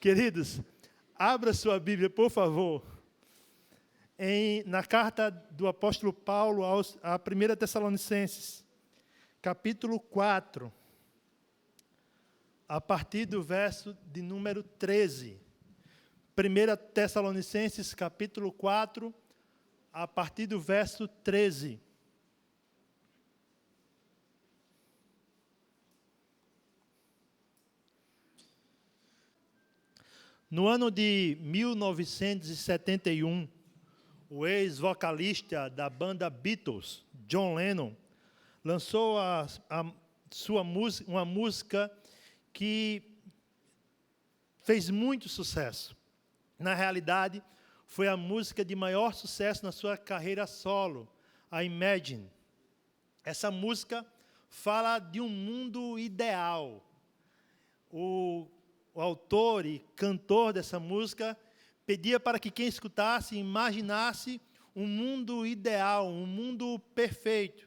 Queridos, abra sua Bíblia, por favor, na carta do apóstolo Paulo a 1 Tessalonicenses, capítulo 4, a partir do verso de número 13. 1 Tessalonicenses, capítulo 4, a partir do verso 13. No ano de 1971, o ex-vocalista da banda Beatles, John Lennon, lançou uma música que fez muito sucesso. Na realidade, foi a música de maior sucesso na sua carreira solo, a Imagine. Essa música fala de um mundo ideal. O autor e cantor dessa música pedia para que quem escutasse imaginasse um mundo ideal, um mundo perfeito.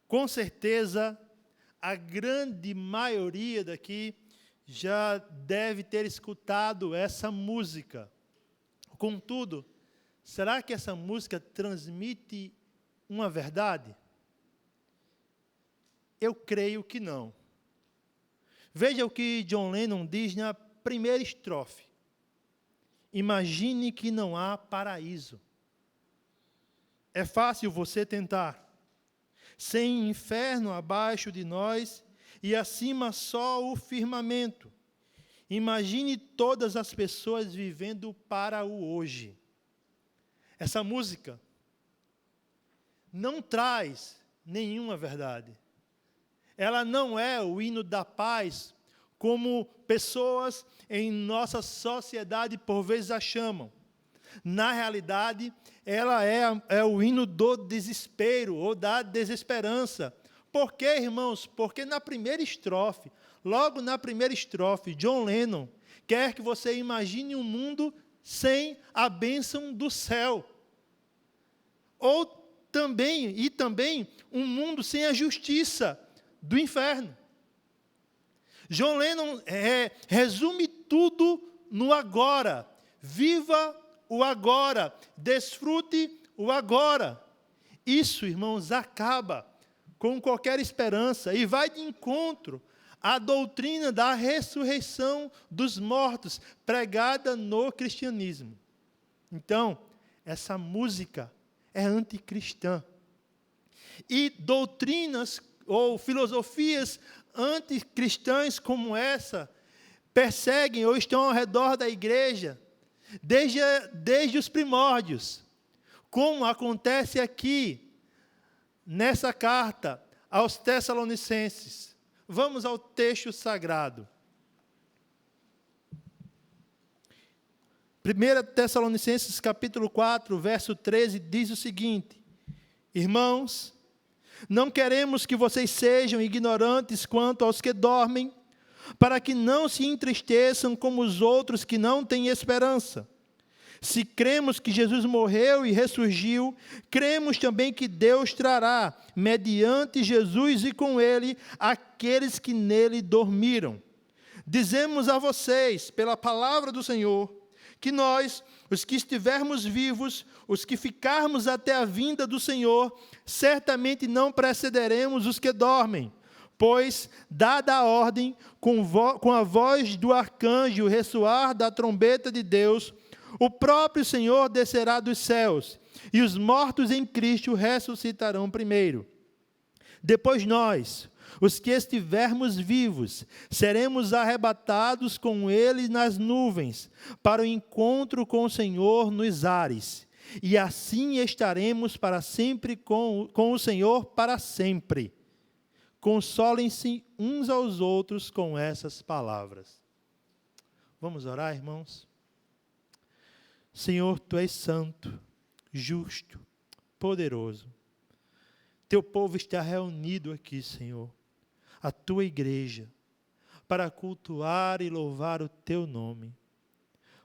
Com certeza, a grande maioria daqui já deve ter escutado essa música. Contudo, será que essa música transmite uma verdade? Eu creio que não. Veja o que John Lennon diz na primeira estrofe. Imagine que não há paraíso. É fácil você tentar. Sem inferno abaixo de nós e acima só o firmamento. Imagine todas as pessoas vivendo para o hoje. Essa música não traz nenhuma verdade. Ela não é o hino da paz, como pessoas em nossa sociedade por vezes a chamam. Na realidade, ela é o hino do desespero ou da desesperança. Por quê, irmãos? Porque logo na primeira estrofe, John Lennon quer que você imagine um mundo sem a bênção do céu. Também um mundo sem a justiça do inferno. John Lennon resume tudo no agora. Viva o agora, desfrute o agora. Isso, irmãos, acaba com qualquer esperança e vai de encontro à doutrina da ressurreição dos mortos, pregada no cristianismo. Então, essa música é anticristã. E doutrinas ou filosofias anticristãs como essa perseguem ou estão ao redor da igreja desde os primórdios, como acontece aqui nessa carta aos Tessalonicenses. Vamos ao texto sagrado. 1 Tessalonicenses capítulo 4, verso 13, diz o seguinte: Irmãos, não queremos que vocês sejam ignorantes quanto aos que dormem, para que não se entristeçam como os outros que não têm esperança. Se cremos que Jesus morreu e ressurgiu, cremos também que Deus trará, mediante Jesus e com Ele, aqueles que nele dormiram. Dizemos a vocês, pela palavra do Senhor, que nós, os que estivermos vivos, os que ficarmos até a vinda do Senhor, certamente não precederemos os que dormem, pois, dada a ordem, com a voz do arcanjo, o ressoar da trombeta de Deus, o próprio Senhor descerá dos céus, e os mortos em Cristo ressuscitarão primeiro. Depois nós, os que estivermos vivos, seremos arrebatados com Ele nas nuvens, para o encontro com o Senhor nos ares. E assim estaremos para sempre com o Senhor para sempre. Consolem-se uns aos outros com essas palavras. Vamos orar, irmãos? Senhor, Tu és santo, justo, poderoso. Teu povo está reunido aqui, Senhor, a Tua igreja, para cultuar e louvar o Teu nome.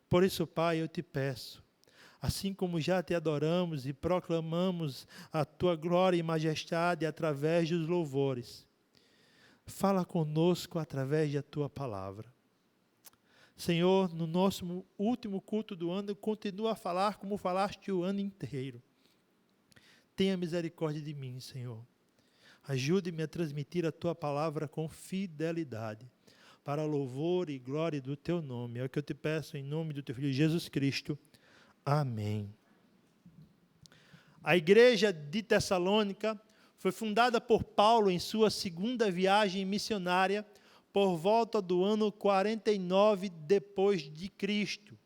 Por isso, Pai, eu te peço, assim como já te adoramos e proclamamos a Tua glória e majestade através dos louvores, fala conosco através da Tua palavra. Senhor, no nosso último culto do ano, continua a falar como falaste o ano inteiro. Tenha misericórdia de mim, Senhor. Ajude-me a transmitir a Tua palavra com fidelidade, para louvor e glória do Teu nome. É o que eu te peço em nome do Teu Filho Jesus Cristo. Amém. A igreja de Tessalônica foi fundada por Paulo em sua segunda viagem missionária, por volta do ano 49 depois de Cristo.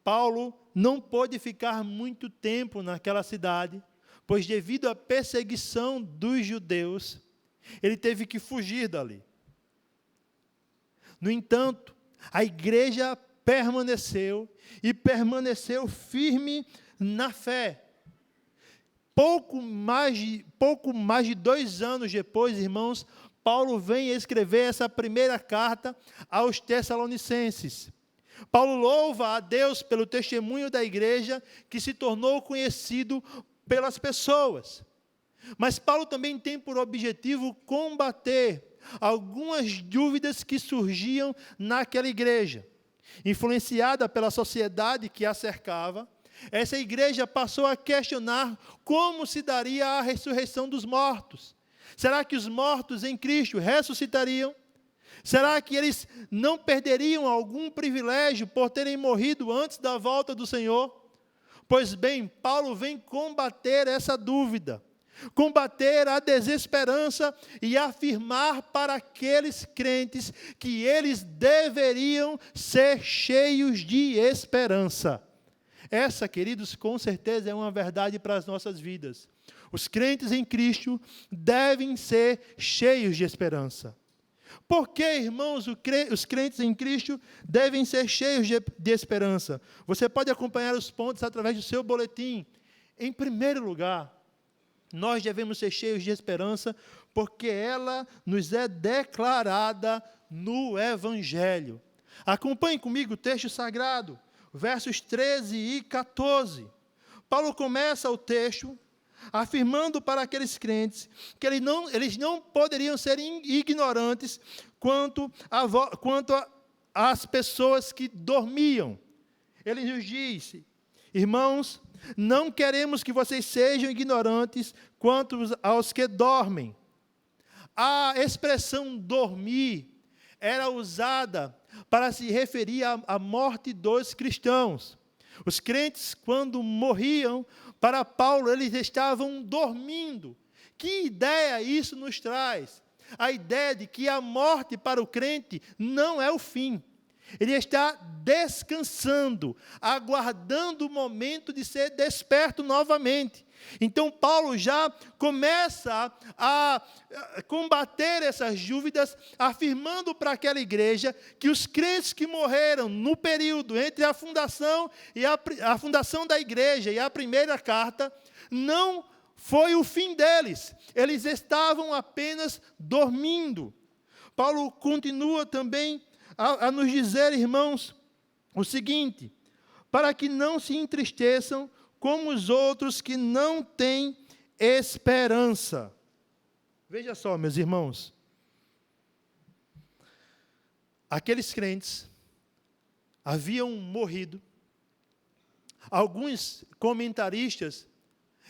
Paulo não pôde ficar muito tempo naquela cidade, pois devido à perseguição dos judeus, ele teve que fugir dali. No entanto, a igreja permaneceu firme na fé. Pouco mais de 2 anos depois, irmãos, Paulo vem escrever essa primeira carta aos Tessalonicenses. Paulo louva a Deus pelo testemunho da igreja que se tornou conhecido pelas pessoas. Mas Paulo também tem por objetivo combater algumas dúvidas que surgiam naquela igreja. Influenciada pela sociedade que a cercava, essa igreja passou a questionar como se daria a ressurreição dos mortos. Será que os mortos em Cristo ressuscitariam? Será que eles não perderiam algum privilégio por terem morrido antes da volta do Senhor? Pois bem, Paulo vem combater essa dúvida, combater a desesperança e afirmar para aqueles crentes que eles deveriam ser cheios de esperança. Essa, queridos, com certeza é uma verdade para as nossas vidas. Os crentes em Cristo devem ser cheios de esperança. Por que, irmãos, os crentes em Cristo devem ser cheios de esperança? Você pode acompanhar os pontos através do seu boletim. Em primeiro lugar, nós devemos ser cheios de esperança porque ela nos é declarada no Evangelho. Acompanhe comigo o texto sagrado, versos 13 e 14. Paulo começa o texto afirmando para aqueles crentes que eles não poderiam ser ignorantes quanto às pessoas que dormiam. Ele nos disse: irmãos, não queremos que vocês sejam ignorantes quanto aos que dormem. A expressão dormir era usada para se referir à morte dos cristãos. Os crentes, quando morriam, para Paulo, eles estavam dormindo. Que ideia isso nos traz? A ideia de que a morte para o crente não é o fim. Ele está descansando, aguardando o momento de ser desperto novamente. Então, Paulo já começa a combater essas dúvidas, afirmando para aquela igreja que os crentes que morreram no período entre a fundação da igreja e a primeira carta, não foi o fim deles. Eles estavam apenas dormindo. Paulo continua também a nos dizer, irmãos, o seguinte: para que não se entristeçam como os outros que não têm esperança. Veja só, meus irmãos, aqueles crentes haviam morrido. Alguns comentaristas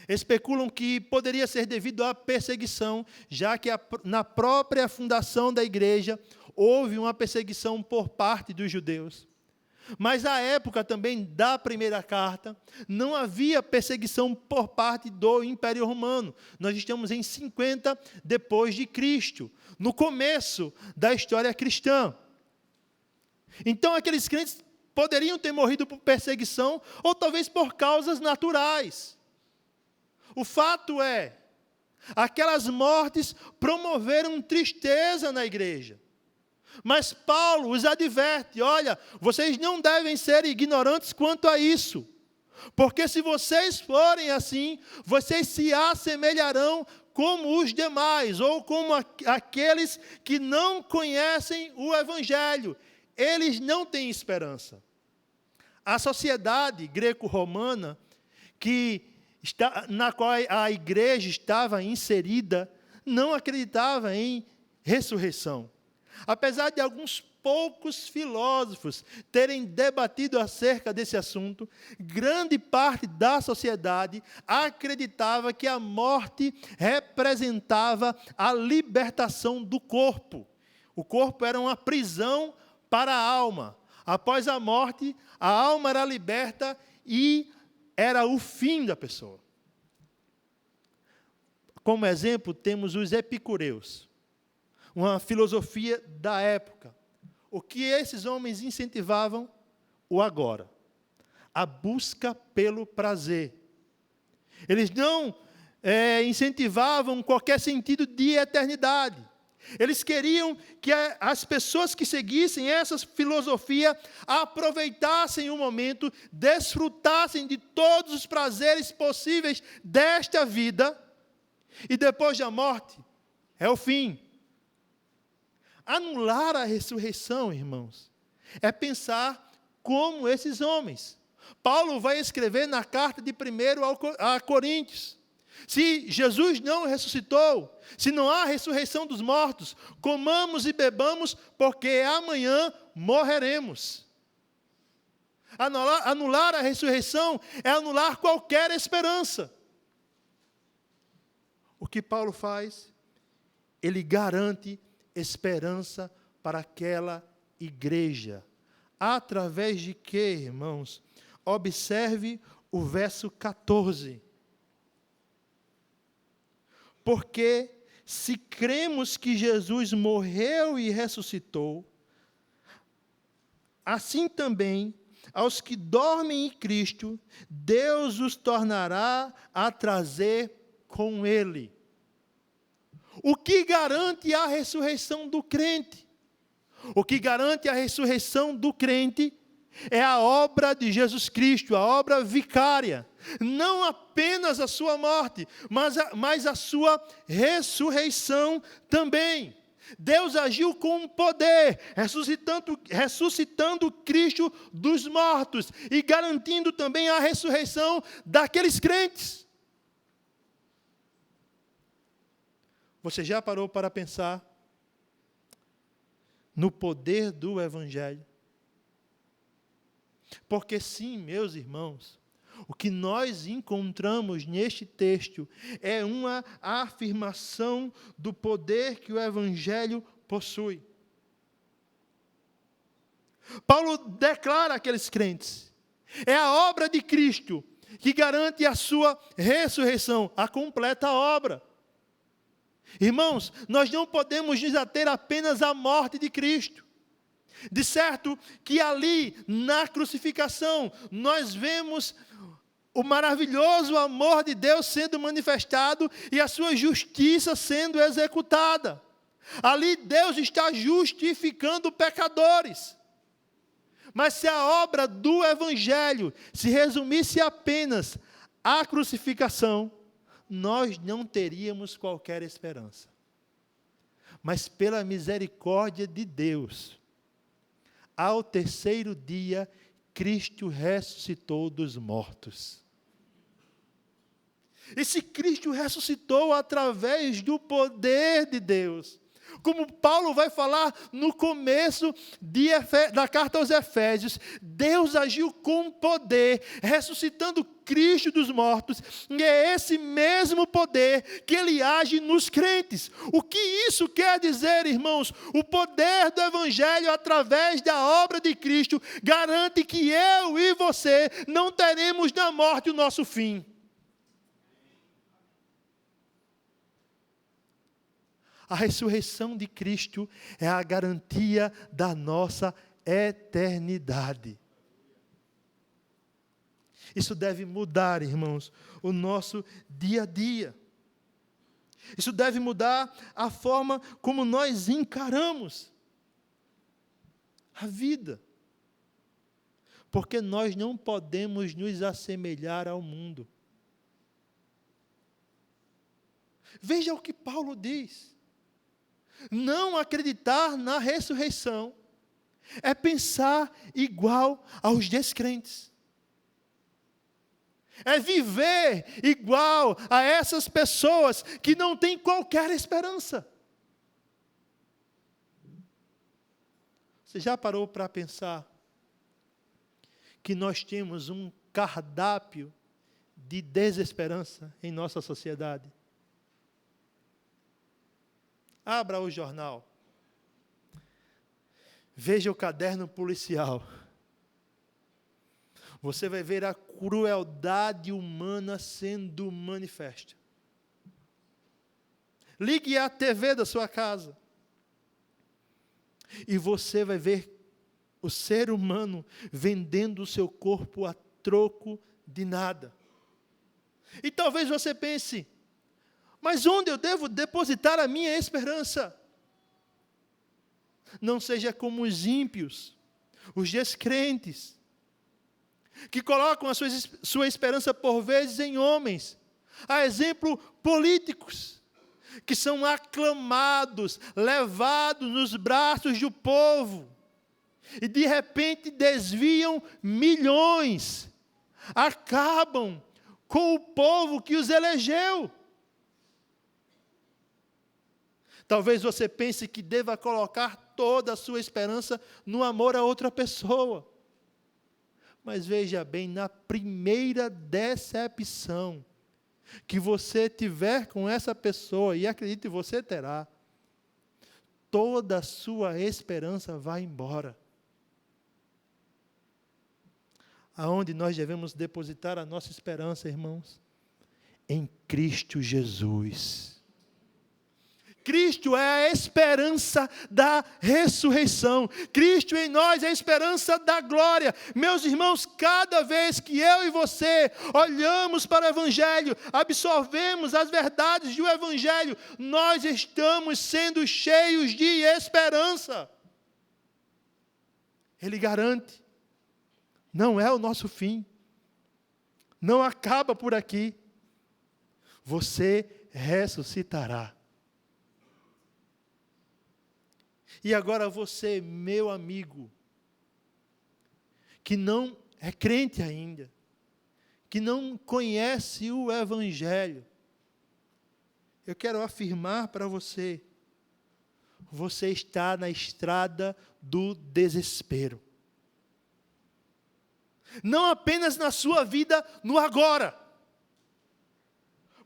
especulam que poderia ser devido à perseguição, já que na própria fundação da igreja houve uma perseguição por parte dos judeus. Mas à época também da primeira carta, não havia perseguição por parte do Império Romano. Nós estamos em 50 depois de Cristo, no começo da história cristã. Então aqueles crentes poderiam ter morrido por perseguição ou talvez por causas naturais. O fato é, aquelas mortes promoveram tristeza na igreja. Mas Paulo os adverte: olha, vocês não devem ser ignorantes quanto a isso, porque se vocês forem assim, vocês se assemelharão como os demais, ou como aqueles que não conhecem o Evangelho. Eles não têm esperança. A sociedade greco-romana, na qual a igreja estava inserida, não acreditava em ressurreição. Apesar de alguns poucos filósofos terem debatido acerca desse assunto, grande parte da sociedade acreditava que a morte representava a libertação do corpo. O corpo era uma prisão para a alma. Após a morte, a alma era liberta e era o fim da pessoa. Como exemplo, temos os epicureus, uma filosofia da época. O que esses homens incentivavam? O agora. A busca pelo prazer. Eles não incentivavam qualquer sentido de eternidade. Eles queriam que as pessoas que seguissem essa filosofia aproveitassem o momento, desfrutassem de todos os prazeres possíveis desta vida, e depois da morte é o fim. Anular a ressurreição, irmãos, é pensar como esses homens. Paulo vai escrever na carta de 1 a Coríntios: se Jesus não ressuscitou, se não há ressurreição dos mortos, comamos e bebamos, porque amanhã morreremos. Anular a ressurreição é anular qualquer esperança. O que Paulo faz? Ele garante esperança para aquela igreja. Através de quê, irmãos? Observe o verso 14. Porque se cremos que Jesus morreu e ressuscitou, assim também, aos que dormem em Cristo, Deus os tornará a trazer com Ele. O que garante a ressurreição do crente? O que garante a ressurreição do crente é a obra de Jesus Cristo, a obra vicária. Não apenas a sua morte, mas a sua ressurreição também. Deus agiu com poder, ressuscitando Cristo dos mortos e garantindo também a ressurreição daqueles crentes. Você já parou para pensar no poder do Evangelho? Porque sim, meus irmãos, o que nós encontramos neste texto é uma afirmação do poder que o Evangelho possui. Paulo declara àqueles crentes: é a obra de Cristo que garante a sua ressurreição, a completa obra. Irmãos, nós não podemos nos ater apenas à morte de Cristo. De certo que ali, na crucificação, nós vemos o maravilhoso amor de Deus sendo manifestado e a sua justiça sendo executada. Ali Deus está justificando pecadores. Mas se a obra do Evangelho se resumisse apenas à crucificação, nós não teríamos qualquer esperança. Mas pela misericórdia de Deus, ao terceiro dia, Cristo ressuscitou dos mortos. E se Cristo ressuscitou através do poder de Deus, como Paulo vai falar no começo da carta aos Efésios, Deus agiu com poder, ressuscitando Cristo dos mortos, e é esse mesmo poder que Ele age nos crentes. O que isso quer dizer, irmãos? O poder do Evangelho, através da obra de Cristo, garante que eu e você não teremos na morte o nosso fim. A ressurreição de Cristo é a garantia da nossa eternidade. Isso deve mudar, irmãos, o nosso dia a dia. Isso deve mudar a forma como nós encaramos a vida. Porque nós não podemos nos assemelhar ao mundo. Veja o que Paulo diz. Não acreditar na ressurreição é pensar igual aos descrentes. É viver igual a essas pessoas que não têm qualquer esperança. Você já parou para pensar que nós temos um cardápio de desesperança em nossa sociedade? Abra o jornal. Veja o caderno policial. Você vai ver a crueldade humana sendo manifesta. Ligue a TV da sua casa. E você vai ver o ser humano vendendo o seu corpo a troco de nada. E talvez você pense, mas onde eu devo depositar a minha esperança? Não seja como os ímpios, os descrentes, que colocam a sua esperança por vezes em homens, a exemplo, políticos, que são aclamados, levados nos braços do povo, e de repente desviam milhões, acabam com o povo que os elegeu. Talvez você pense que deva colocar toda a sua esperança no amor a outra pessoa. Mas veja bem, na primeira decepção que você tiver com essa pessoa, e acredite, você terá, toda a sua esperança vai embora. Aonde nós devemos depositar a nossa esperança, irmãos? Em Cristo Jesus. Cristo é a esperança da ressurreição. Cristo em nós é a esperança da glória. Meus irmãos, cada vez que eu e você olhamos para o Evangelho, absorvemos as verdades do Evangelho, nós estamos sendo cheios de esperança. Ele garante, não é o nosso fim. Não acaba por aqui. Você ressuscitará. E agora você, meu amigo, que não é crente ainda, que não conhece o Evangelho, eu quero afirmar para você, você está na estrada do desespero. Não apenas na sua vida, no agora.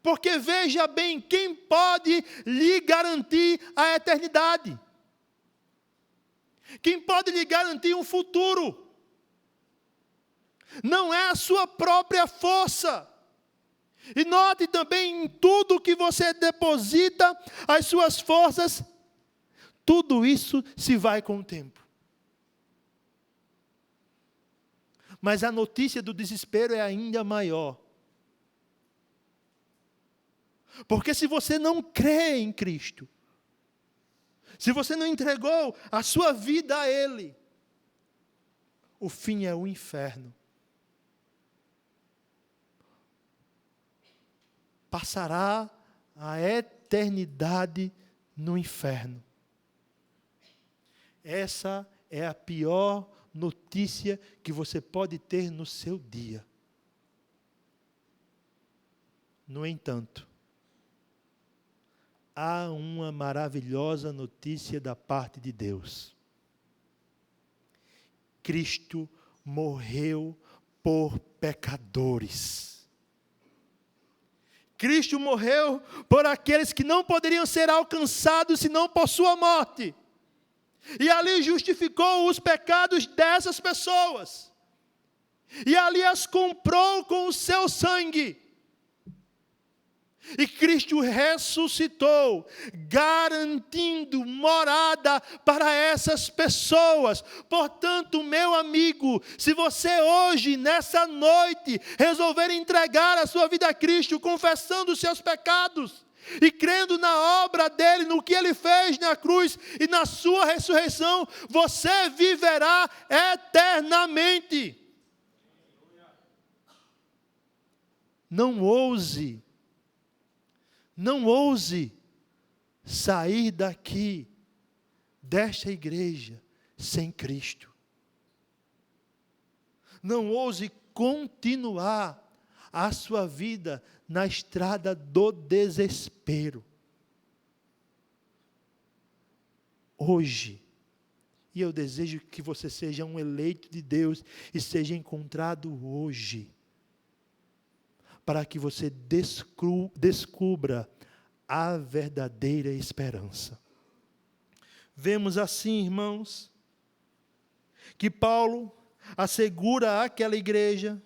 Porque veja bem, quem pode lhe garantir a eternidade? Quem pode lhe garantir um futuro? Não é a sua própria força. E note também, em tudo que você deposita as suas forças, tudo isso se vai com o tempo. Mas a notícia do desespero é ainda maior. Porque se você não crê em Cristo, se você não entregou a sua vida a Ele, o fim é o inferno. Passará a eternidade no inferno. Essa é a pior notícia que você pode ter no seu dia. No entanto, há uma maravilhosa notícia da parte de Deus. Cristo morreu por pecadores. Cristo morreu por aqueles que não poderiam ser alcançados senão por sua morte. E ali justificou os pecados dessas pessoas. E ali as comprou com o seu sangue. E Cristo ressuscitou, garantindo morada para essas pessoas. Portanto, meu amigo, se você hoje, nessa noite, resolver entregar a sua vida a Cristo, confessando os seus pecados, e crendo na obra dele, no que ele fez na cruz e na sua ressurreição, você viverá eternamente. Não ouse sair daqui, desta igreja, sem Cristo. Não ouse continuar a sua vida na estrada do desespero. Hoje E eu desejo que você seja um eleito de Deus e seja encontrado hoje, para que você descubra a verdadeira esperança. Vemos assim, irmãos, que Paulo assegura àquela igreja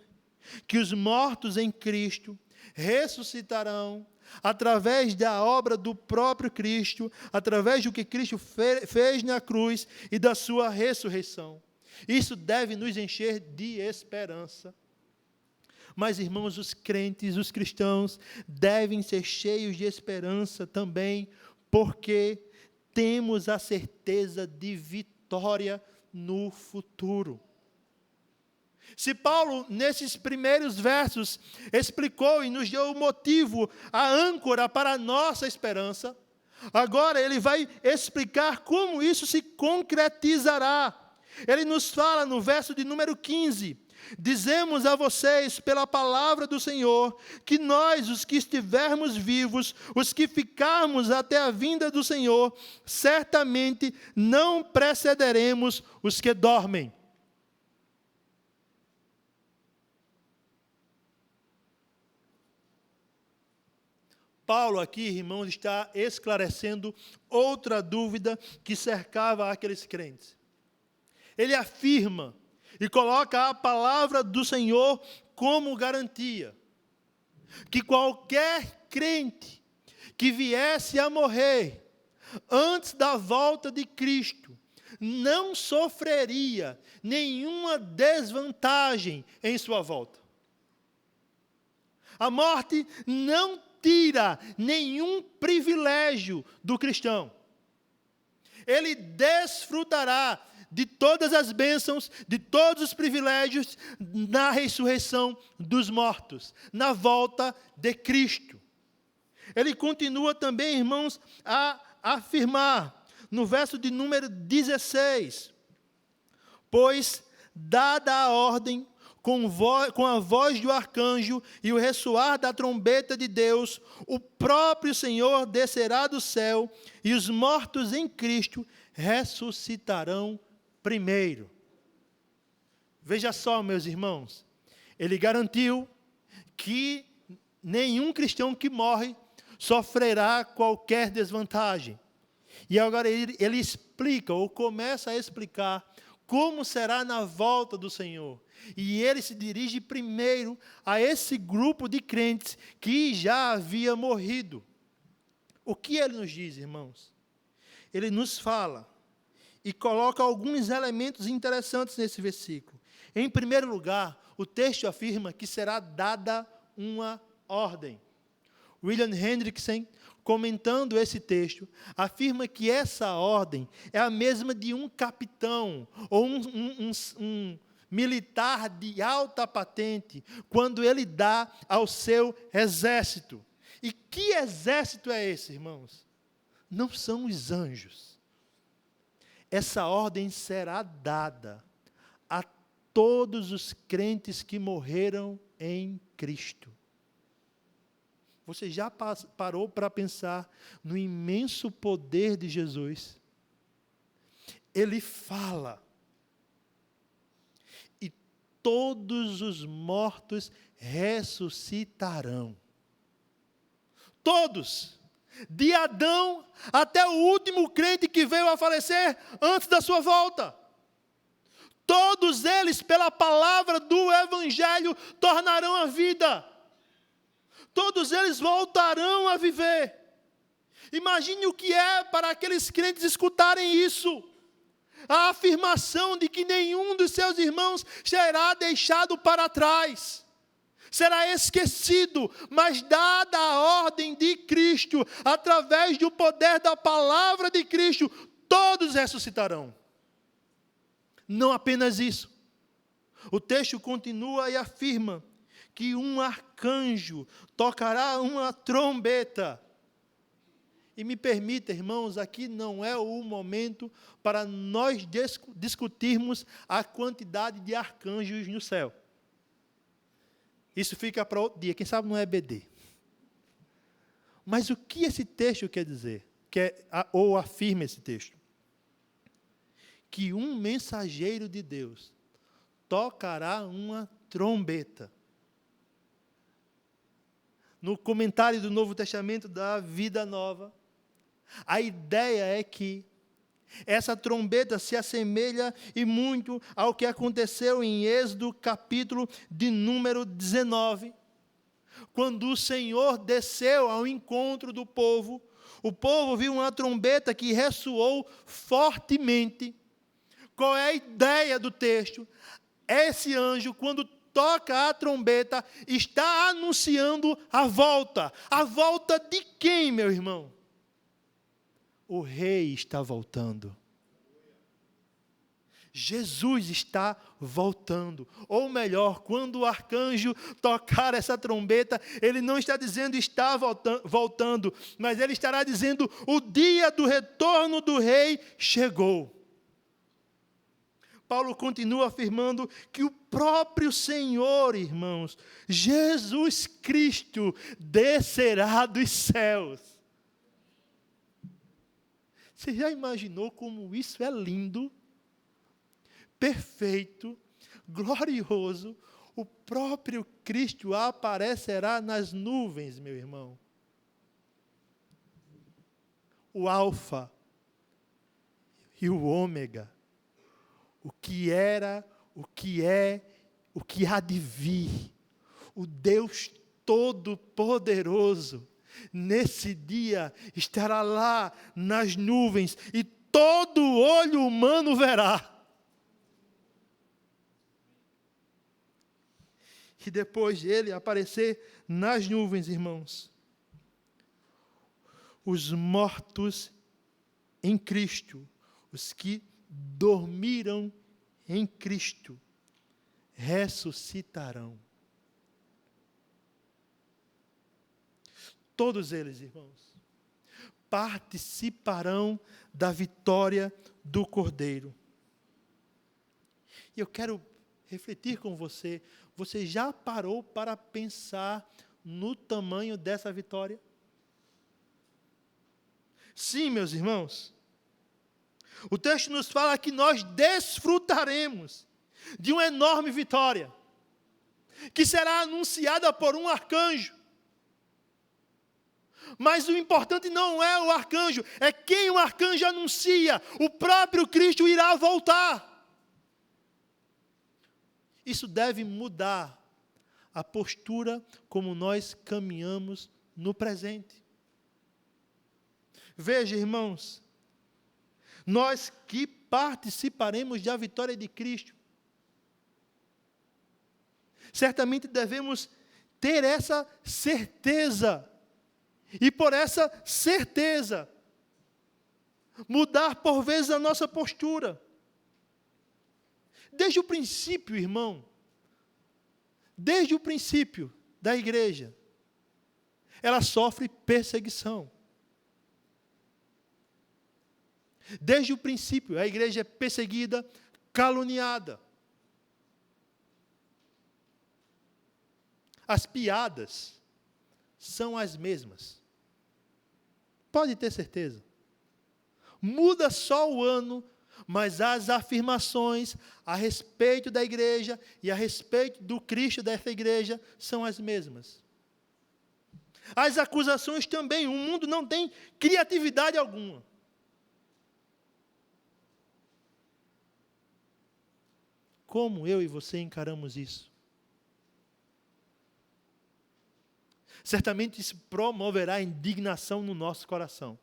que os mortos em Cristo ressuscitarão através da obra do próprio Cristo, através do que Cristo fez na cruz e da sua ressurreição. Isso deve nos encher de esperança. Mas, irmãos, os crentes, os cristãos, devem ser cheios de esperança também, porque temos a certeza de vitória no futuro. Se Paulo, nesses primeiros versos, explicou e nos deu o motivo, a âncora para a nossa esperança, agora ele vai explicar como isso se concretizará. Ele nos fala no verso de número 15: dizemos a vocês, pela palavra do Senhor, que nós, os que estivermos vivos, os que ficarmos até a vinda do Senhor, certamente não precederemos os que dormem. Paulo aqui, irmãos, está esclarecendo outra dúvida que cercava aqueles crentes. Ele afirma e coloca a palavra do Senhor como garantia, que qualquer crente que viesse a morrer antes da volta de Cristo não sofreria nenhuma desvantagem em sua volta. A morte não tira nenhum privilégio do cristão. Ele desfrutará de todas as bênçãos, de todos os privilégios na ressurreição dos mortos, na volta de Cristo. Ele continua também, irmãos, a afirmar, no verso de número 16, pois, dada a ordem, com a voz do arcanjo e o ressoar da trombeta de Deus, o próprio Senhor descerá do céu, e os mortos em Cristo ressuscitarão primeiro. Veja só, meus irmãos, ele garantiu que nenhum cristão que morre sofrerá qualquer desvantagem. E agora ele explica, ou começa a explicar, como será na volta do Senhor. E ele se dirige primeiro a esse grupo de crentes que já havia morrido. O que ele nos diz, irmãos? Ele nos fala e coloca alguns elementos interessantes nesse versículo. Em primeiro lugar, o texto afirma que será dada uma ordem. William Hendrickson, comentando esse texto, afirma que essa ordem é a mesma de um capitão ou um militar de alta patente, quando ele dá ao seu exército. E que exército é esse, irmãos? Não são os anjos. Essa ordem será dada a todos os crentes que morreram em Cristo. Você já parou para pensar no imenso poder de Jesus? Ele fala, e todos os mortos ressuscitarão. Todos, de Adão até o último crente que veio a falecer antes da sua volta. Todos eles, pela palavra do Evangelho, tornarão a vida. Todos eles voltarão a viver. Imagine o que é para aqueles crentes escutarem isso. A afirmação de que nenhum dos seus irmãos será deixado para trás. Será esquecido, mas dada a ordem de Cristo, através do poder da palavra de Cristo, todos ressuscitarão. Não apenas isso. O texto continua e afirma que um arcanjo tocará uma trombeta. E me permita, irmãos, aqui não é o momento para nós discutirmos a quantidade de arcanjos no céu. Isso fica para outro dia, quem sabe não é EBD. Mas o que esse texto quer dizer? Ou afirma esse texto? que um mensageiro de Deus tocará uma trombeta. No comentário do Novo Testamento da Vida Nova, a ideia é que essa trombeta se assemelha e muito ao que aconteceu em Êxodo, capítulo de número 19, quando o Senhor desceu ao encontro do povo. O povo viu uma trombeta que ressoou fortemente. Qual é a ideia do texto? Esse anjo, quando toca a trombeta, está anunciando a volta. A volta de quem, meu irmão? O rei está voltando. Jesus está voltando. Ou melhor, quando o arcanjo tocar essa trombeta, ele não está dizendo está voltando, mas ele estará dizendo o dia do retorno do rei chegou. Paulo continua afirmando que o próprio Senhor, irmãos, Jesus Cristo, descerá dos céus. Você já imaginou como isso é lindo, perfeito, glorioso? O próprio Cristo aparecerá nas nuvens, meu irmão. O Alfa e o Ômega. O que era, o que é, o que há de vir. O Deus Todo-Poderoso, nesse dia, estará lá nas nuvens e todo olho humano verá. E depois de ele aparecer nas nuvens, irmãos, os mortos em Cristo, os que dormiram em Cristo, ressuscitarão. Todos eles, irmãos, participarão da vitória do Cordeiro. E eu quero refletir com você. Você já parou para pensar no tamanho dessa vitória? Sim, meus irmãos. O texto nos fala que nós desfrutaremos de uma enorme vitória, que será anunciada por um arcanjo. Mas o importante não é o arcanjo, é quem o arcanjo anuncia. O próprio Cristo irá voltar. Isso deve mudar a postura como nós caminhamos no presente. Veja, irmãos, nós que participaremos da vitória de Cristo, certamente devemos ter essa certeza, e por essa certeza, mudar por vezes a nossa postura. Desde o princípio, irmão, desde o princípio da igreja, ela sofre perseguição. Desde o princípio, a igreja é perseguida, caluniada. As piadas são as mesmas. Pode ter certeza. Muda só o ano, mas as afirmações a respeito da igreja e a respeito do Cristo dessa igreja são as mesmas. As acusações também. O mundo não tem criatividade alguma. Como eu e você encaramos isso? Certamente isso promoverá indignação no nosso coração.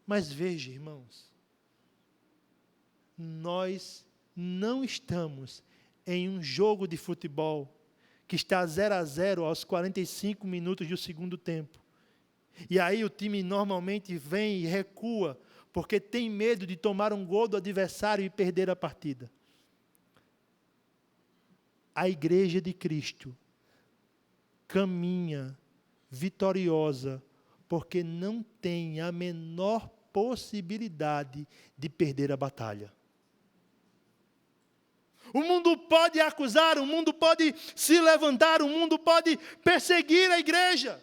Mas veja, irmãos, nós não estamos em um jogo de futebol que está 0-0 aos 45 minutos do segundo tempo. E aí o time normalmente vem e recua, porque tem medo de tomar um gol do adversário e perder a partida. A igreja de Cristo caminha vitoriosa, porque não tem a menor possibilidade de perder a batalha. O mundo pode acusar, o mundo pode se levantar, o mundo pode perseguir a igreja.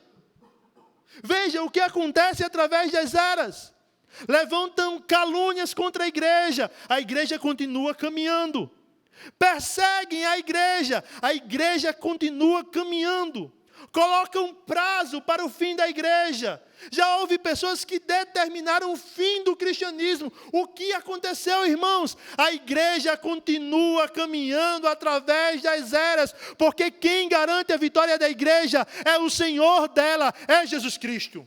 Veja o que acontece através das eras. levantam calúnias contra a igreja continua caminhando. Perseguem a igreja continua caminhando. Colocam prazo para o fim da igreja. Já houve pessoas que determinaram o fim do cristianismo. O que aconteceu, irmãos? A igreja continua caminhando através das eras, porque quem garante a vitória da igreja é o Senhor dela, é Jesus Cristo.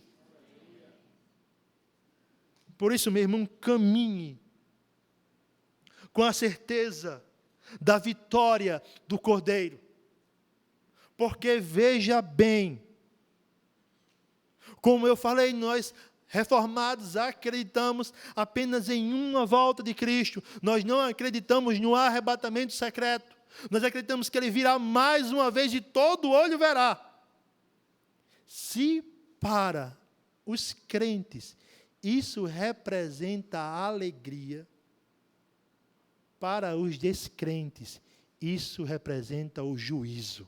Por isso, meu irmão, caminhe com a certeza da vitória do Cordeiro. Porque veja bem, como eu falei, nós reformados acreditamos apenas em uma volta de Cristo. Nós não acreditamos no arrebatamento secreto. Nós acreditamos que Ele virá mais uma vez e todo olho verá. Se para os crentes isso representa a alegria, para os descrentes isso representa o juízo.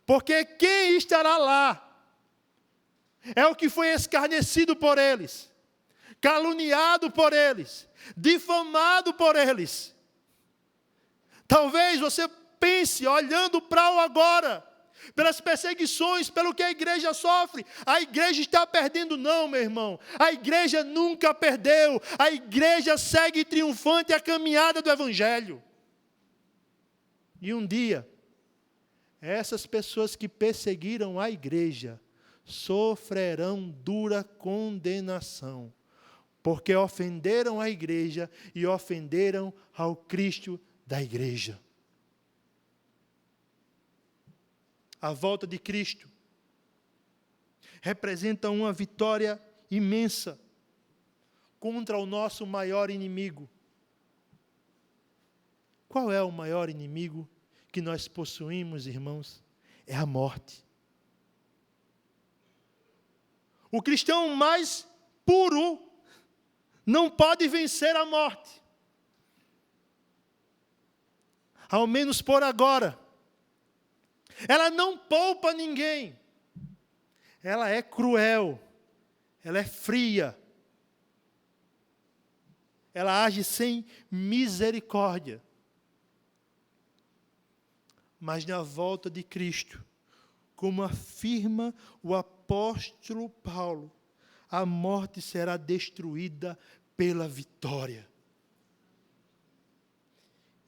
Porque quem estará lá é o que foi escarnecido por eles, caluniado por eles, difamado por eles. Talvez você pense, olhando para o agora, pelas perseguições, pelo que a igreja sofre, a igreja está perdendo. Não, meu irmão, a igreja nunca perdeu, a igreja segue triunfante a caminhada do Evangelho. E um dia, essas pessoas que perseguiram a igreja sofrerão dura condenação, porque ofenderam a igreja e ofenderam ao Cristo da igreja. A volta de Cristo representa uma vitória imensa contra o nosso maior inimigo. Qual é o maior inimigo que nós possuímos, irmãos? É a morte. O cristão mais puro não pode vencer a morte. Ao menos por agora. Ela não poupa ninguém. Ela é cruel. Ela é fria. Ela age sem misericórdia. Mas na volta de Cristo, como afirma o apóstolo Paulo, a morte será destruída pela vitória.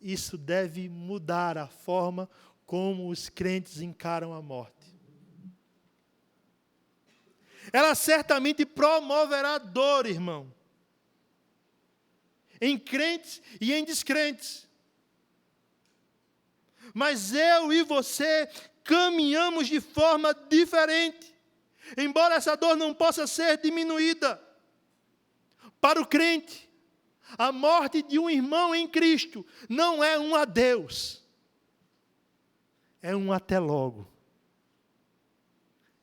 Isso deve mudar a forma como os crentes encaram a morte. Ela certamente promoverá dor, irmão, em crentes e em descrentes. Mas eu e você caminhamos de forma diferente. Embora essa dor não possa ser diminuída. Para o crente, a morte de um irmão em Cristo não é um adeus. É um até logo.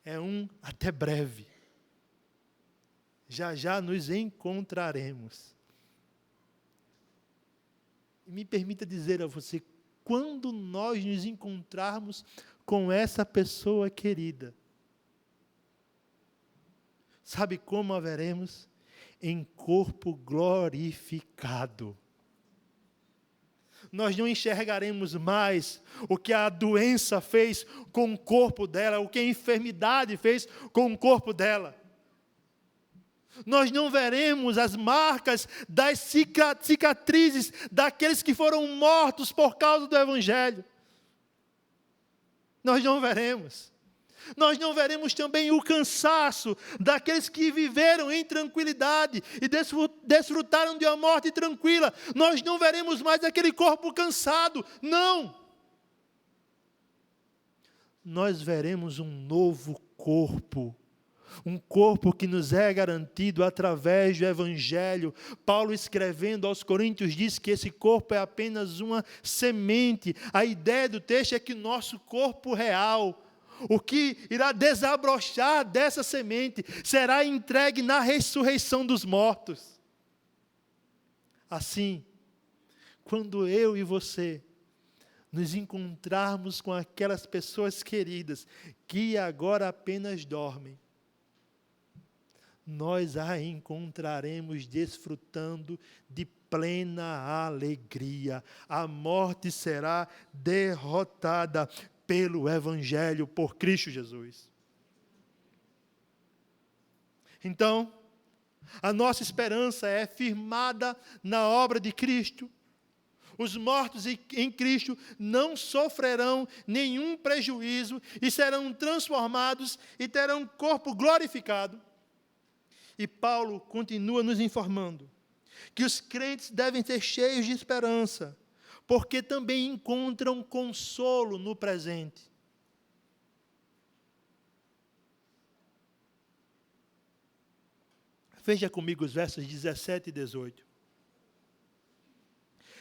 É um até breve. Já já nos encontraremos. E me permita dizer a você, quando nós nos encontrarmos com essa pessoa querida, sabe como a veremos? Em corpo glorificado. Nós não enxergaremos mais o que a doença fez com o corpo dela, o que a enfermidade fez com o corpo dela. Nós não veremos as marcas das cicatrizes daqueles que foram mortos por causa do Evangelho. Nós não veremos. Nós não veremos também o cansaço daqueles que viveram em tranquilidade e desfrutaram de uma morte tranquila. Nós não veremos mais aquele corpo cansado. Não! Nós veremos um novo corpo. Um corpo que nos é garantido através do Evangelho. Paulo, escrevendo aos Coríntios, diz que esse corpo é apenas uma semente. A ideia do texto é que nosso corpo real, o que irá desabrochar dessa semente, será entregue na ressurreição dos mortos. Assim, quando eu e você nos encontrarmos com aquelas pessoas queridas que agora apenas dormem, nós a encontraremos desfrutando de plena alegria. A morte será derrotada pelo Evangelho, por Cristo Jesus. Então, a nossa esperança é firmada na obra de Cristo. Os mortos em Cristo não sofrerão nenhum prejuízo e serão transformados e terão corpo glorificado. E Paulo continua nos informando que os crentes devem ser cheios de esperança, porque também encontram consolo no presente. Veja comigo os versos 17 e 18.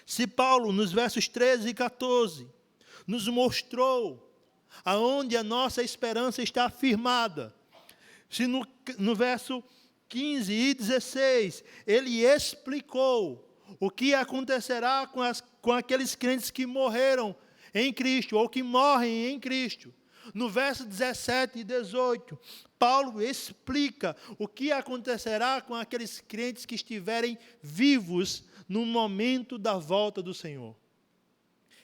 Se Paulo, nos versos 13 e 14, nos mostrou aonde a nossa esperança está firmada, se no verso 15 e 16, ele explicou o que acontecerá com aqueles crentes que morreram em Cristo, ou que morrem em Cristo. No verso 17 e 18, Paulo explica o que acontecerá com aqueles crentes que estiverem vivos no momento da volta do Senhor.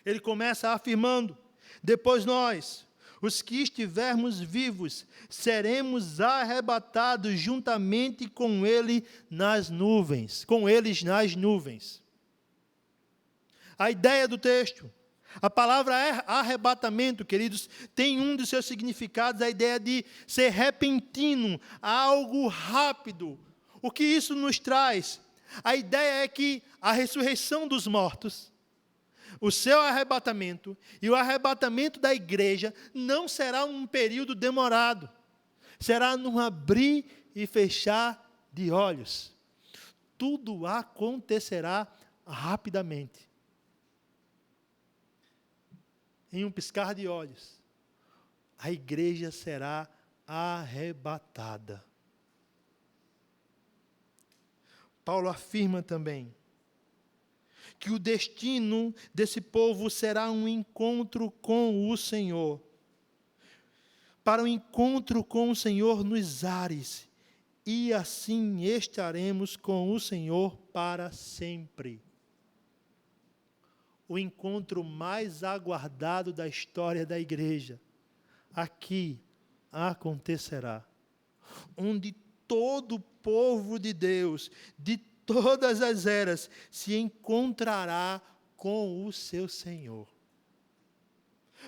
Ele começa afirmando: depois nós, os que estivermos vivos, seremos arrebatados juntamente com eles nas nuvens. A ideia do texto, a palavra arrebatamento, queridos, tem um dos seus significados, a ideia de ser repentino, algo rápido. O que isso nos traz? A ideia é que a ressurreição dos mortos, o seu arrebatamento e o arrebatamento da igreja não será um período demorado. Será num abrir e fechar de olhos. Tudo acontecerá rapidamente. Em um piscar de olhos, a igreja será arrebatada. Paulo afirma também que o destino desse povo será um encontro com o Senhor. Para o encontro com o Senhor nos ares, e assim estaremos com o Senhor para sempre. O encontro mais aguardado da história da igreja, aqui acontecerá, onde todo o povo de Deus, de todas as eras, se encontrará com o seu Senhor.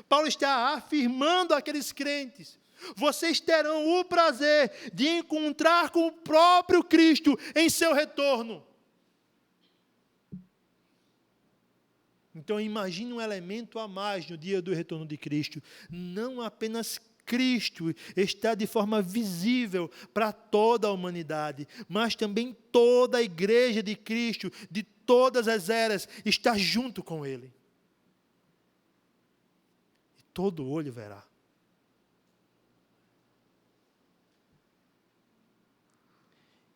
Paulo está afirmando àqueles crentes: vocês terão o prazer de encontrar com o próprio Cristo em seu retorno. Então imagine um elemento a mais no dia do retorno de Cristo. Não apenas Cristo está de forma visível para toda a humanidade, mas também toda a igreja de Cristo, de todas as eras, está junto com Ele. E todo olho verá.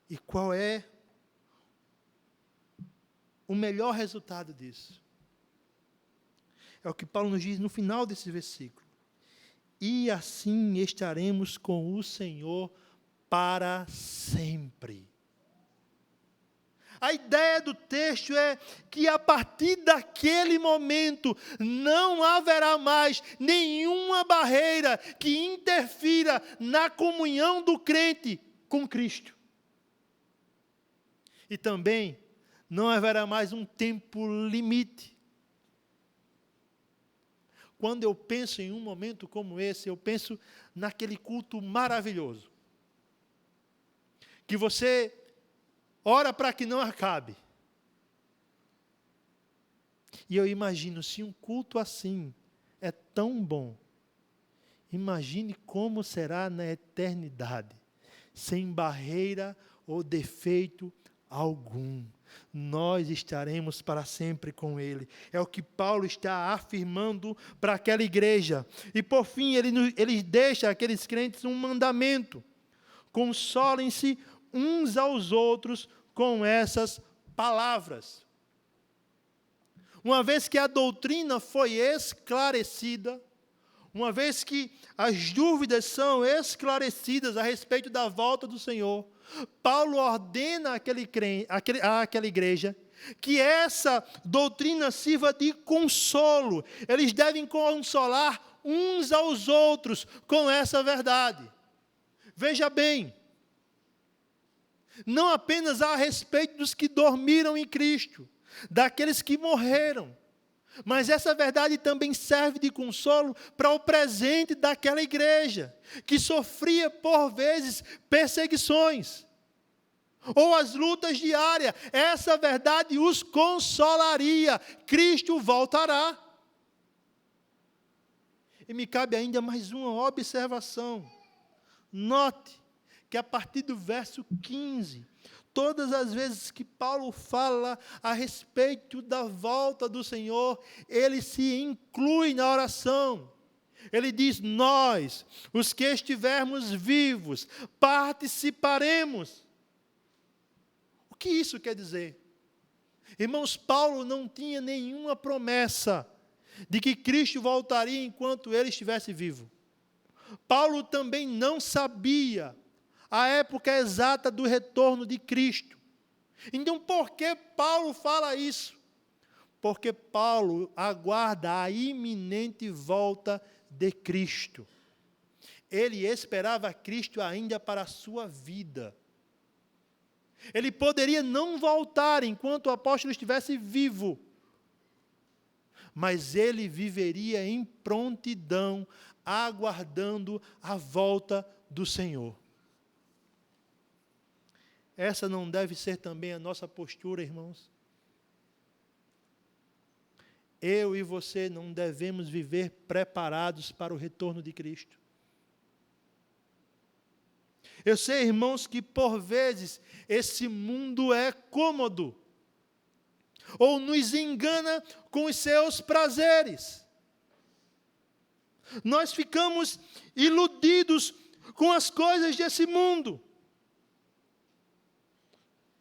E qual é o melhor resultado disso? É o que Paulo nos diz no final desse versículo. E assim estaremos com o Senhor para sempre. A ideia do texto é que a partir daquele momento não haverá mais nenhuma barreira que interfira na comunhão do crente com Cristo. E também não haverá mais um tempo limite. Quando eu penso em um momento como esse, eu penso naquele culto maravilhoso, que você ora para que não acabe. E eu imagino, se um culto assim é tão bom, imagine como será na eternidade, sem barreira ou defeito algum. Nós estaremos para sempre com Ele. É o que Paulo está afirmando para aquela igreja. E por fim, ele deixa aqueles crentes um mandamento: consolem-se uns aos outros com essas palavras. Uma vez que a doutrina foi esclarecida, uma vez que as dúvidas são esclarecidas a respeito da volta do Senhor, Paulo ordena àquela igreja que essa doutrina sirva de consolo. Eles devem consolar uns aos outros com essa verdade. Veja bem, não apenas a respeito dos que dormiram em Cristo, daqueles que morreram, mas essa verdade também serve de consolo para o presente daquela igreja, que sofria por vezes perseguições, ou as lutas diárias. Essa verdade os consolaria. Cristo voltará. E me cabe ainda mais uma observação. Note que a partir do verso 15, todas as vezes que Paulo fala a respeito da volta do Senhor, ele se inclui na oração. Ele diz: nós, os que estivermos vivos, participaremos. O que isso quer dizer? Irmãos, Paulo não tinha nenhuma promessa de que Cristo voltaria enquanto ele estivesse vivo. Paulo também não sabia a época exata do retorno de Cristo. Então, por que Paulo fala isso? Porque Paulo aguarda a iminente volta de Cristo. Ele esperava Cristo ainda para a sua vida. Ele poderia não voltar enquanto o apóstolo estivesse vivo, mas ele viveria em prontidão, aguardando a volta do Senhor. Essa não deve ser também a nossa postura, irmãos? Eu e você não devemos viver preparados para o retorno de Cristo. Eu sei, irmãos, que por vezes esse mundo é cômodo, ou nos engana com os seus prazeres. Nós ficamos iludidos com as coisas desse mundo.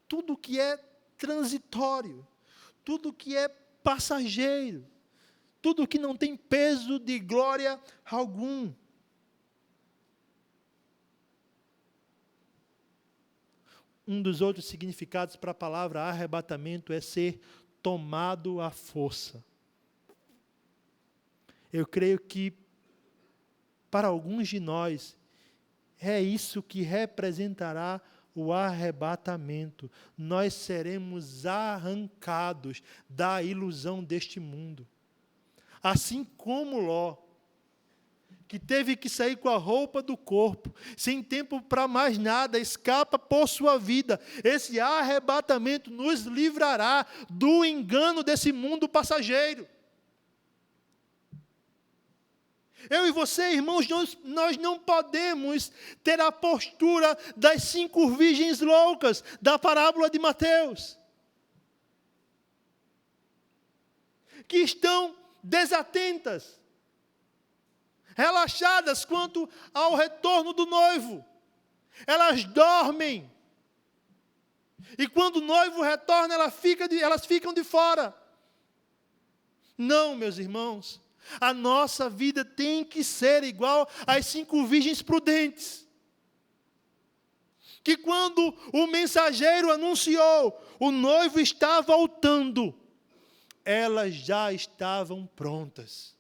Tudo que é transitório, tudo que é passageiro, tudo que não tem peso de glória algum. Um dos outros significados para a palavra arrebatamento é ser tomado à força. Eu creio que, para alguns de nós, é isso que representará o arrebatamento. Nós seremos arrancados da ilusão deste mundo. Assim como Ló, que teve que sair com a roupa do corpo, sem tempo para mais nada, escapa por sua vida. Esse arrebatamento nos livrará do engano desse mundo passageiro. Eu e você, irmãos, nós não podemos ter a postura das 5 virgens loucas da parábola de Mateus, que estão desatentas, relaxadas quanto ao retorno do noivo. Elas dormem. E quando o noivo retorna, elas ficam de fora. Não, meus irmãos. A nossa vida tem que ser igual às 5 virgens prudentes, que quando o mensageiro anunciou, o noivo está voltando, elas já estavam prontas.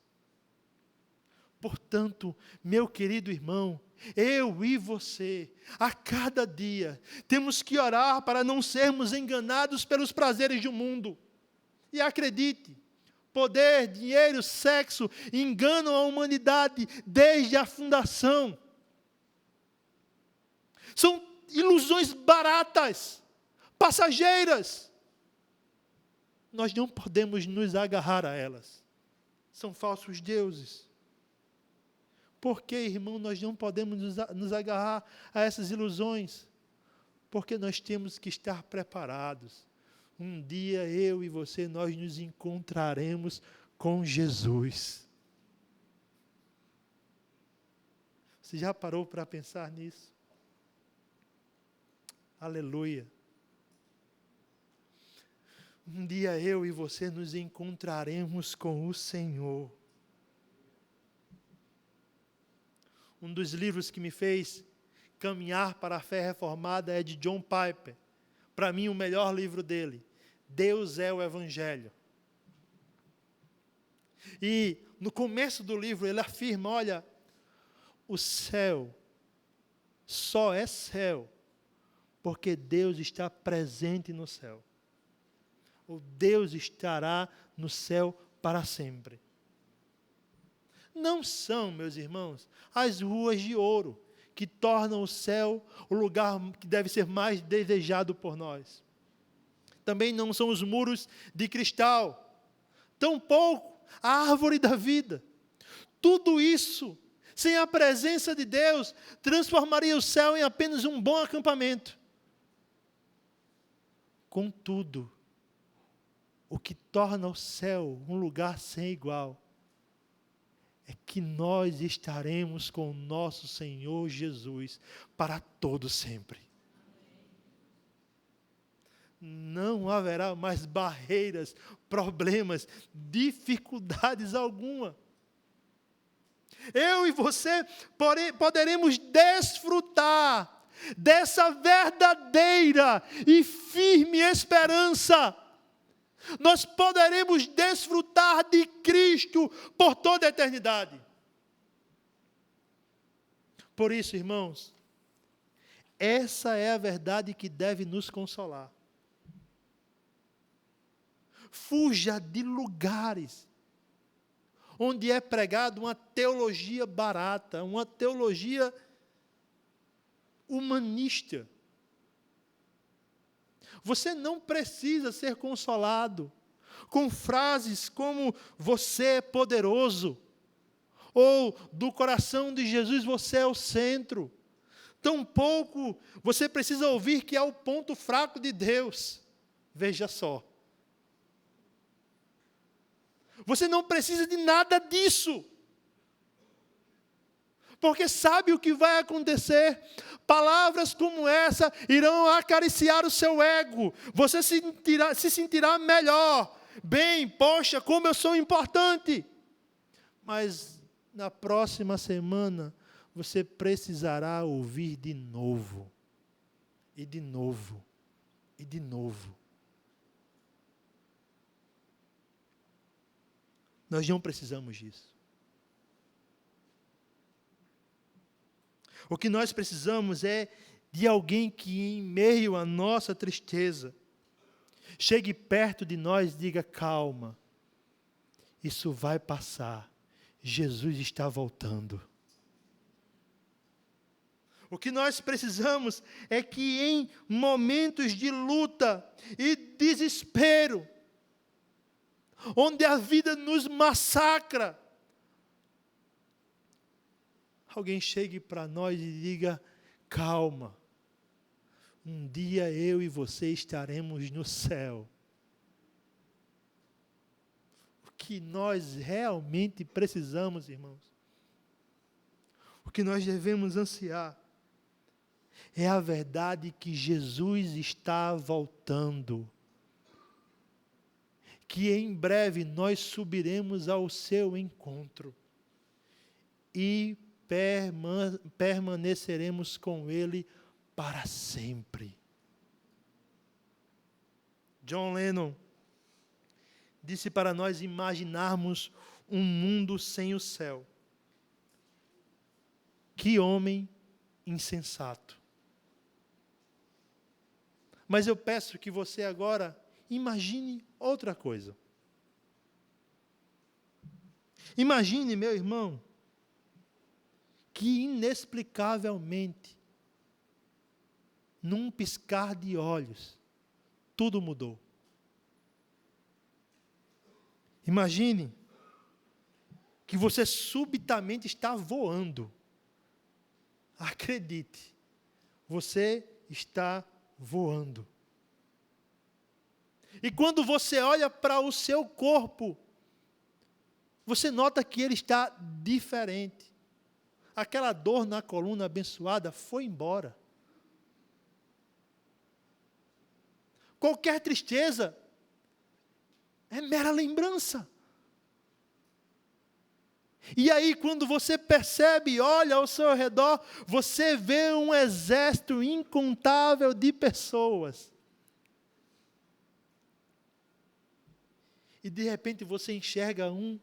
Portanto, meu querido irmão, eu e você, a cada dia, temos que orar para não sermos enganados pelos prazeres do mundo. E acredite, poder, dinheiro, sexo enganam a humanidade desde a fundação. São ilusões baratas, passageiras. Nós não podemos nos agarrar a elas. São falsos deuses. Por que, irmão, nós não podemos nos agarrar a essas ilusões? Porque nós temos que estar preparados. Um dia eu e você, nós nos encontraremos com Jesus. Você já parou para pensar nisso? Aleluia. Um dia eu e você nos encontraremos com o Senhor. Um dos livros que me fez Caminhar para a Fé Reformada é de John Piper. Para mim, o melhor livro dele. Deus é o Evangelho. E no começo do livro ele afirma, olha, o céu só é céu porque Deus está presente no céu. O Deus estará no céu para sempre. Não são, meus irmãos, as ruas de ouro que tornam o céu o lugar que deve ser mais desejado por nós. Também não são os muros de cristal, tampouco a árvore da vida. Tudo isso, sem a presença de Deus, transformaria o céu em apenas um bom acampamento. Contudo, o que torna o céu um lugar sem igual é que nós estaremos com o nosso Senhor Jesus para todo sempre. Não haverá mais barreiras, problemas, dificuldades alguma. Eu e você poderemos desfrutar dessa verdadeira e firme esperança. Nós poderemos desfrutar de Cristo por toda a eternidade. Por isso, irmãos, essa é a verdade que deve nos consolar. Fuja de lugares onde é pregada uma teologia barata, uma teologia humanista. Você não precisa ser consolado com frases como você é poderoso, ou do coração de Jesus você é o centro. Tampouco você precisa ouvir que é o ponto fraco de Deus. Veja só. Você não precisa de nada disso. Porque sabe o que vai acontecer? Palavras como essa irão acariciar o seu ego. Você se sentirá melhor. Bem, poxa, como eu sou importante. Mas na próxima semana, você precisará ouvir de novo. E de novo. E de novo. Nós não precisamos disso. O que nós precisamos é de alguém que, em meio à nossa tristeza, chegue perto de nós e diga: calma, isso vai passar, Jesus está voltando. O que nós precisamos é que em momentos de luta e desespero, onde a vida nos massacra, alguém chegue para nós e diga: calma, um dia eu e você estaremos no céu. O que nós realmente precisamos, irmãos, o que nós devemos ansiar, é a verdade que Jesus está voltando. Que em breve nós subiremos ao seu encontro. E permaneceremos com Ele para sempre. John Lennon disse para nós imaginarmos um mundo sem o céu. Que homem insensato. Mas eu peço que você agora imagine outra coisa. Imagine, meu irmão, que inexplicavelmente, num piscar de olhos, tudo mudou. Imagine que você subitamente está voando. Acredite, você está voando. E quando você olha para o seu corpo, você nota que ele está diferente. Aquela dor na coluna abençoada foi embora. Qualquer tristeza é mera lembrança. E aí, quando você percebe e olha ao seu redor, você vê um exército incontável de pessoas. E de repente você enxerga um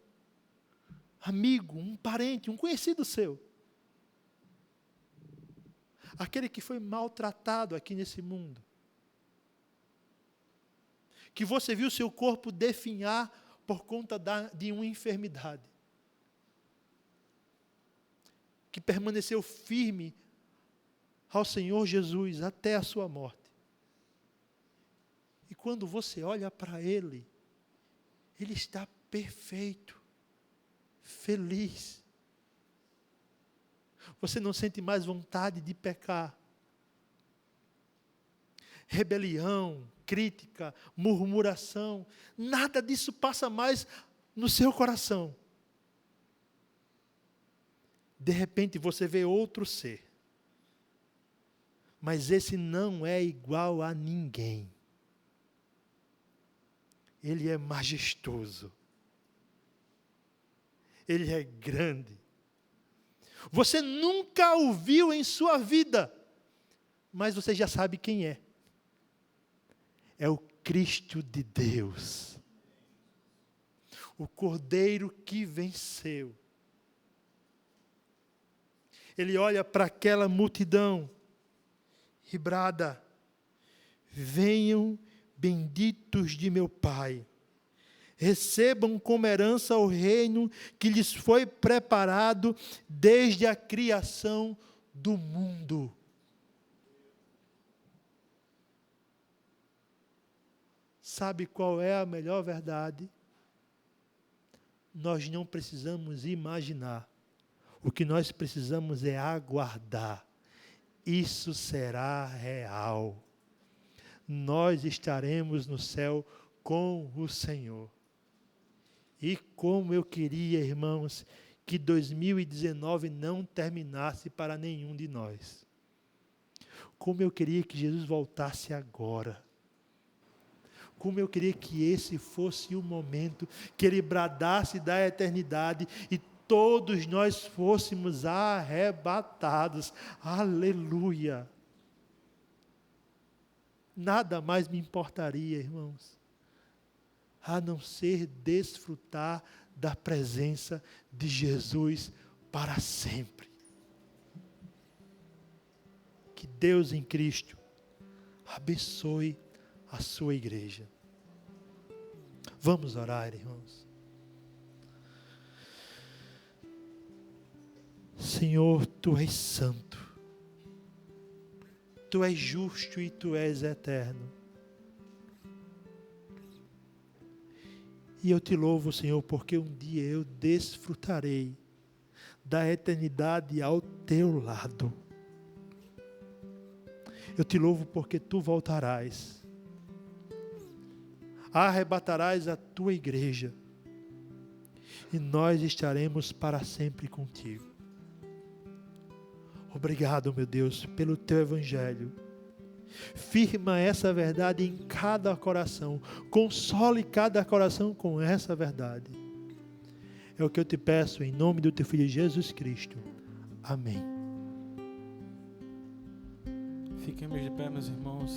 amigo, um parente, um conhecido seu. Aquele que foi maltratado aqui nesse mundo. Que você viu seu corpo definhar por conta de uma enfermidade. Que permaneceu firme ao Senhor Jesus até a sua morte. E quando você olha para Ele, Ele está perfeito, feliz. Você não sente mais vontade de pecar. Rebelião, crítica, murmuração, nada disso passa mais no seu coração. De repente você vê outro ser. Mas esse não é igual a ninguém. Ele é majestoso. Ele é grande. Você nunca o viu em sua vida, mas você já sabe quem é. É o Cristo de Deus. O Cordeiro que venceu. Ele olha para aquela multidão e brada: venham benditos de meu Pai, recebam como herança o reino que lhes foi preparado desde a criação do mundo. Sabe qual é a melhor verdade? Nós não precisamos imaginar. O que nós precisamos é aguardar. Isso será real. Nós estaremos no céu com o Senhor. E como eu queria, irmãos, que 2019 não terminasse para nenhum de nós. Como eu queria que Jesus voltasse agora. Como eu queria que esse fosse o momento que Ele bradasse da eternidade e todos nós fôssemos arrebatados. Aleluia! Nada mais me importaria, irmãos, a não ser desfrutar da presença de Jesus para sempre. Que Deus em Cristo abençoe a sua igreja. Vamos orar, irmãos. Senhor, Tu és santo, Tu és justo e Tu és eterno. E eu Te louvo, Senhor, porque um dia eu desfrutarei da eternidade ao Teu lado. Eu Te louvo porque Tu voltarás, arrebatarás a Tua igreja e nós estaremos para sempre contigo. Obrigado, meu Deus, pelo Teu Evangelho. Firma essa verdade em cada coração. Console cada coração com essa verdade. É o que eu Te peço em nome do Teu Filho Jesus Cristo. Amém. Fiquemos de pé, meus irmãos.